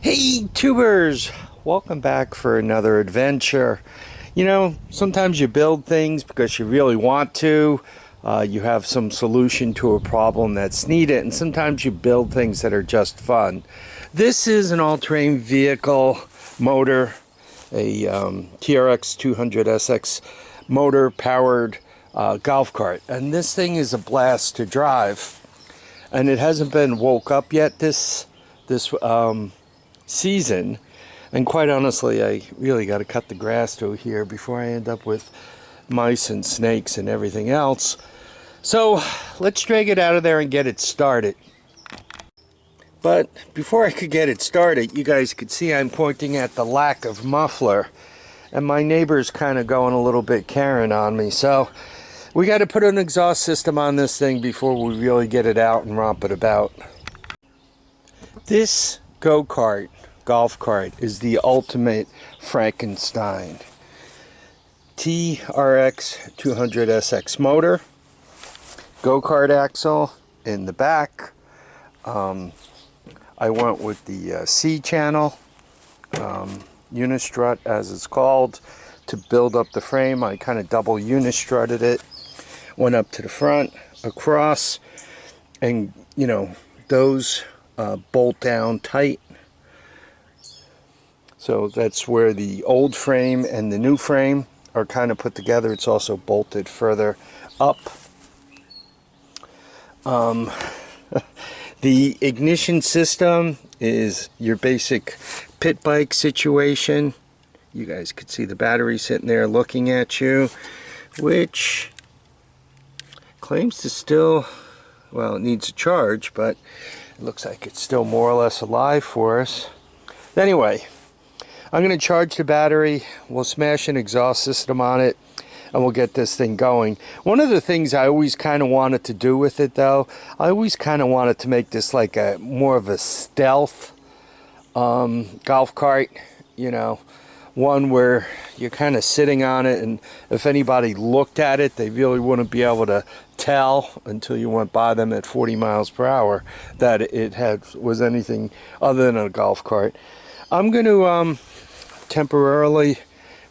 Hey tubers, welcome back for another adventure. You know, sometimes you build things because you really want to. You have some solution to a problem that's needed, and sometimes you build things that are just fun. This is an all-terrain vehicle motor, a TRX200SX motor powered golf cart, and this thing is a blast to drive. And it hasn't been woke up yet this season, and quite honestly I really got to cut the grass through here before I end up with mice and snakes and everything else. So let's drag it out of there and get it started. But before I could get it started, you guys could see I'm pointing at the lack of muffler, and my neighbor's kind of going a little bit Karen on me. So we got to put an exhaust system on this thing before we really get it out and romp it about. This go-kart golf cart is the ultimate Frankenstein. TRX200SX motor, go-kart axle in the back. I went with the C channel, unistrut as it's called, to build up the frame. I kind of double unistrutted it, went up to the front, across, and you know, those bolt down tight. So that's where the old frame and the new frame are kind of put together. It's also bolted further up. The ignition system is your basic pit bike situation. You guys could see the battery sitting there looking at you, which claims to still, well, it needs a charge, but it looks like it's still more or less alive for us. Anyway, I'm going to charge the battery, we'll smash an exhaust system on it, and we'll get this thing going. One of the things I always kind of wanted to do with it, though, I always kind of wanted to make this like a more of a stealth golf cart, you know, one where you're kind of sitting on it, and if anybody looked at it, they really wouldn't be able to tell until you went by them at 40 miles per hour that it was anything other than a golf cart. I'm going to temporarily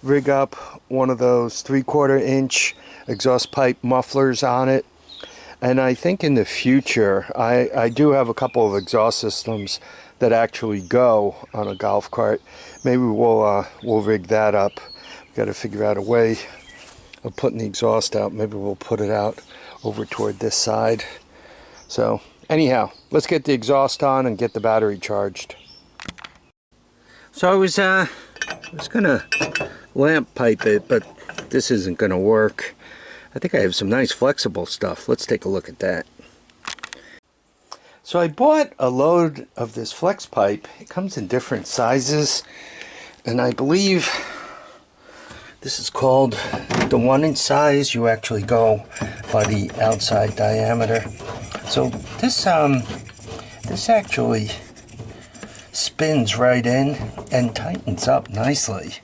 rig up one of those 3/4 inch exhaust pipe mufflers on it, and I think in the future I do have a couple of exhaust systems that actually go on a golf cart. Maybe we'll rig that up. We've got to figure out a way of putting the exhaust out. Maybe we'll put it out over toward this side. So anyhow, let's get the exhaust on and get the battery charged. So I was gonna lamp pipe it, but this isn't gonna work. I think I have some nice flexible stuff. Let's take a look at that. So I bought a load of this flex pipe. It comes in different sizes, and I believe this is called the 1-inch size. You actually go by the outside diameter. So this actually spins right in and tightens up nicely.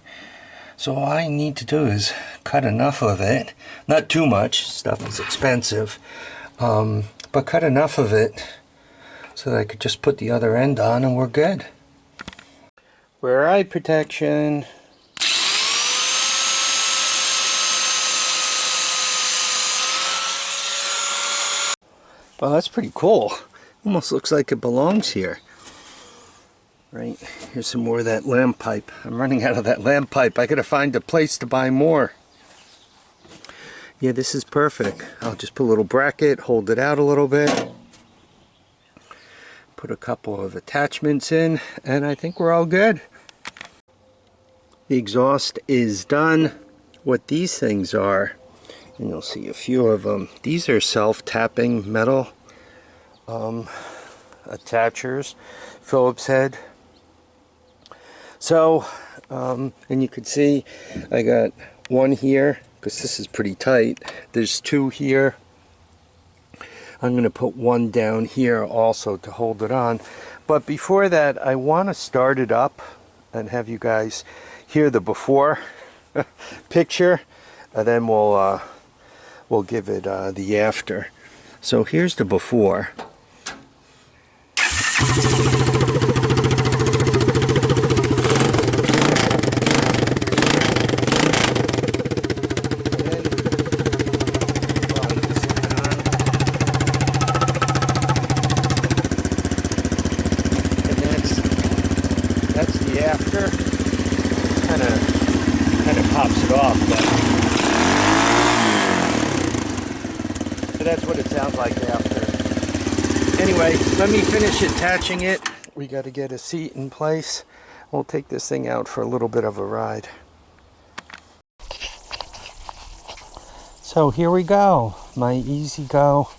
So all I need to do is cut enough of it, not too much, stuff is expensive, but cut enough of it so that I could just put the other end on and we're good. Wear eye protection. Well, that's pretty cool. Almost looks like it belongs here. Right, here's some more of that lamp pipe. I'm running out of that lamp pipe. I gotta find a place to buy more. Yeah, this is perfect. I'll just put a little bracket, hold it out a little bit, put a couple of attachments in, and I think we're all good. The exhaust is done. What these things are, and you'll see a few of them, these are self-tapping metal attachers, Phillips head. So, and you can see I got one here, because this is pretty tight. There's two here. I'm going to put one down here also to hold it on. But before that, I want to start it up and have you guys hear the before picture, and then we'll give it the after. So here's the before. That's the after. Kind of pops it off, but that's what it sounds like after. Anyway, let me finish attaching it. We got to get a seat in place. We'll take this thing out for a little bit of a ride. So here we go, my Ezgo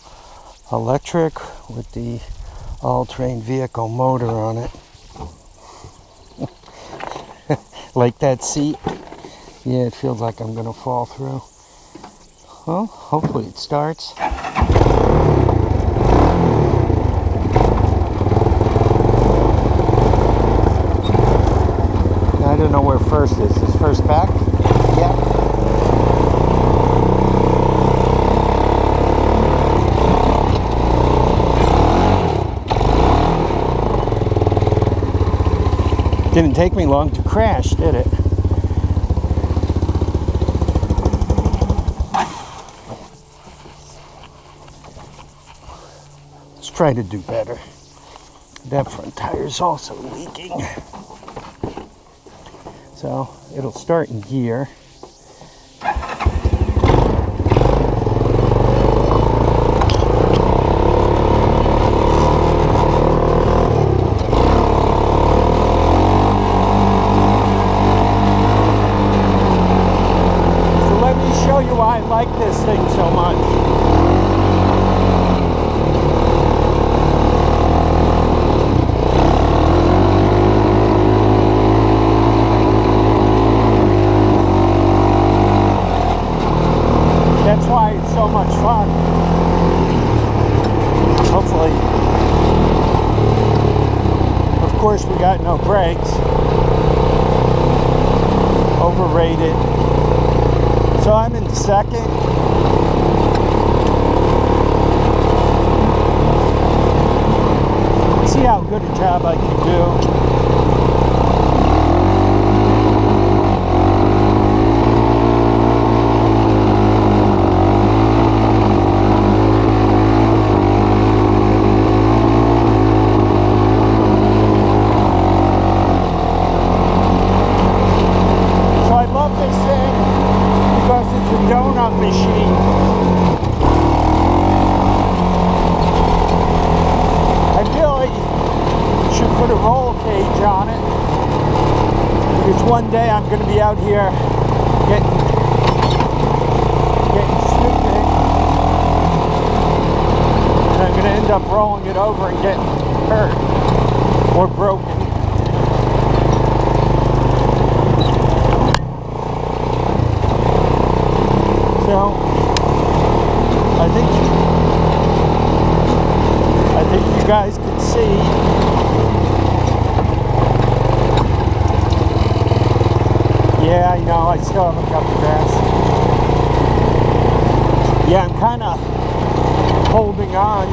electric with the all-terrain vehicle motor on it. Like that seat? Yeah, it feels like I'm gonna fall through. Well, hopefully it starts. I don't know where first is. Is first back? Yeah. Didn't take me long to crash, did it? Let's try to do better. That front tire's also leaking. So it'll start in gear. I like this thing so much. That's why it's so much fun. Hopefully. Of course, we got no brakes. Overrated. So I'm in second. See how good a job I can do. So I love this thing. Because it's a donut machine. I really should put a roll cage on it. Because one day I'm going to be out here getting stupid. And I'm going to end up rolling it over and getting hurt. Or broken. So, I think you guys can see. Yeah, I know, I still haven't cut the grass. Yeah, I'm kind of holding on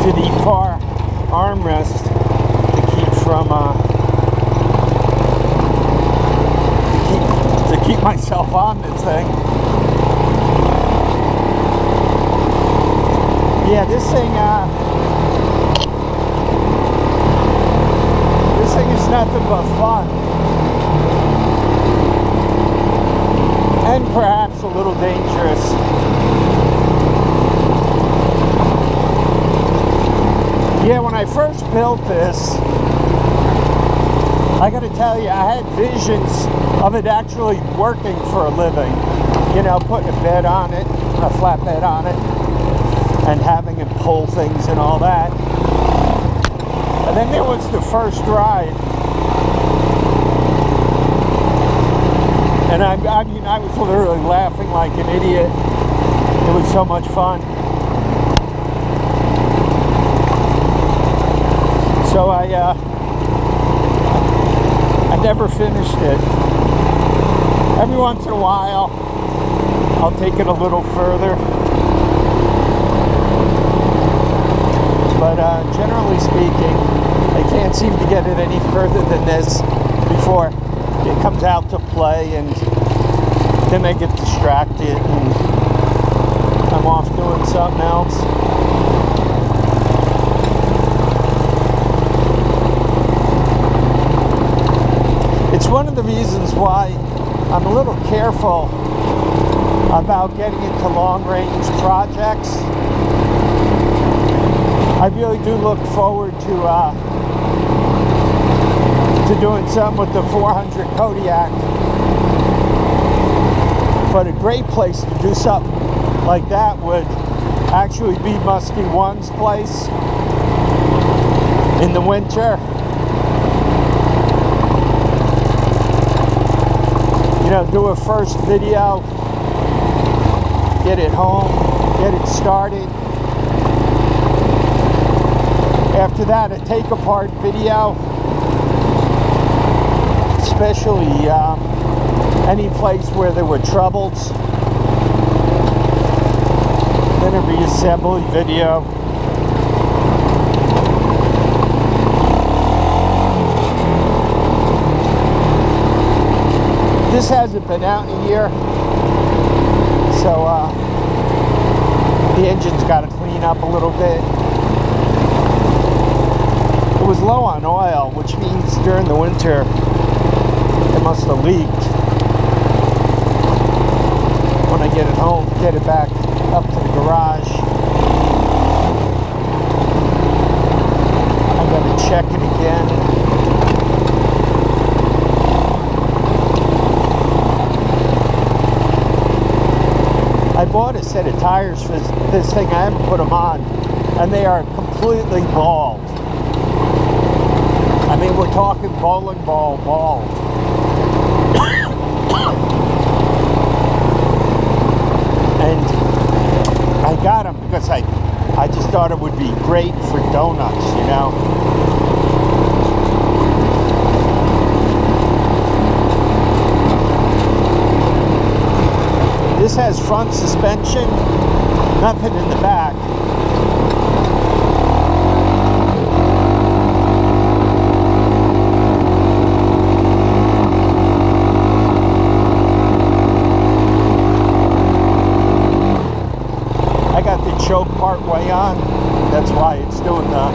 to the far armrest to keep from keep myself on this thing. Yeah, this thing is nothing but fun. And perhaps a little dangerous. Yeah, when I first built this, I gotta tell you, I had visions of it actually working for a living. You know, putting a bed on it, a flat bed on it, and having it pull things and all that. And then there was the first ride. And I mean, I was literally laughing like an idiot. It was so much fun. So I never finished it. Every once in a while, I'll take it a little further. But generally speaking, I can't seem to get it any further than this before it comes out to play, and then I get distracted and I'm off doing something else. one of the reasons why I'm a little careful about getting into long-range projects. I really do look forward to doing something with the 400 Kodiak. But a great place to do something like that would actually be Muskie One's place in the winter. You know, do a first video, get it home, get it started. After that, a take apart video, especially any place where there were troubles. Then a reassembly video. This hasn't been out in a year, so the engine's got to clean up a little bit. It was low on oil, which means during the winter it must have leaked. When I get it home, get it back up to the garage, I gotta check it again. I bought a set of tires for this thing. I haven't put them on, and they are completely bald. I mean, we're talking bowling ball bald. And I got them because I just thought it would be great for donuts, you know. This has front suspension, nothing in the back. I got the choke part way on. That's why it's doing the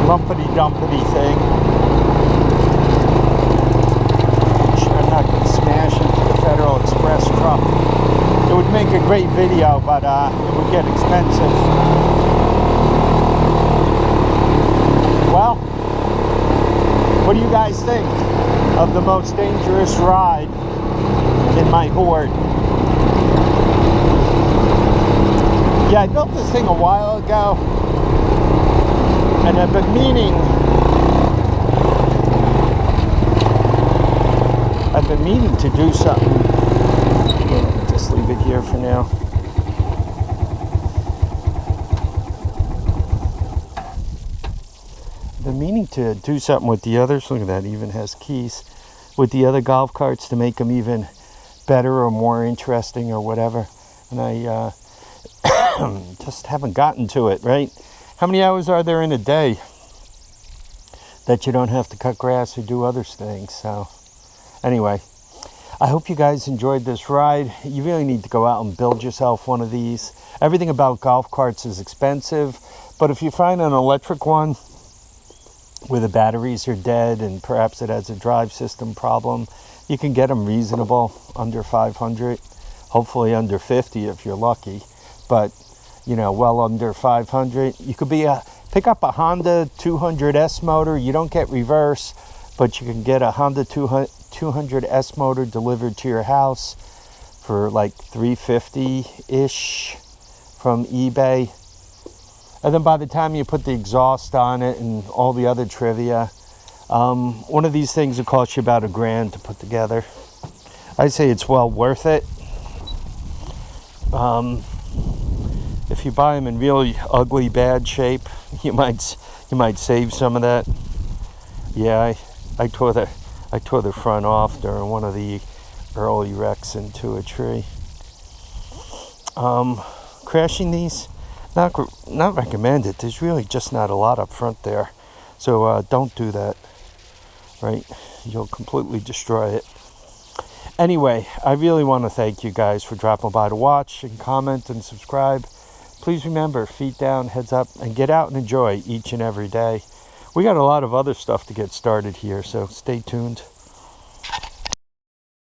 lumpity-dumpity thing. I'm not going to smash into the Federal Express truck. It would make a great video, but it would get expensive. Well, what do you guys think of the most dangerous ride in my horde? Yeah, I built this thing a while ago, and I've been meaning to do something. Just leave it here for now. I've been meaning to do something with the others. Look at that, even has keys. With the other golf carts to make them even better or more interesting or whatever. And I just haven't gotten to it, right? How many hours are there in a day that you don't have to cut grass or do other things? So anyway, I hope you guys enjoyed this ride. You really need to go out and build yourself one of these. Everything about golf carts is expensive, but if you find an electric one where the batteries are dead and perhaps it has a drive system problem, you can get them reasonable, under 500, hopefully under 50 if you're lucky, but you know, well under 500. You could pick up a Honda 200S motor. You don't get reverse, but you can get a Honda 200S motor delivered to your house for like $350-ish from eBay. And then by the time you put the exhaust on it and all the other trivia, one of these things will cost you about $1,000 to put together. I say it's well worth it. If you buy them in really ugly, bad shape, you might save some of that. Yeah, I tore the front off during one of the early wrecks into a tree. Crashing these, not recommended. There's really just not a lot up front there, so don't do that. Right, you'll completely destroy it. Anyway, I really want to thank you guys for dropping by to watch and comment and subscribe. Please remember, feet down, heads up, and get out and enjoy each and every day. We got a lot of other stuff to get started here, so stay tuned.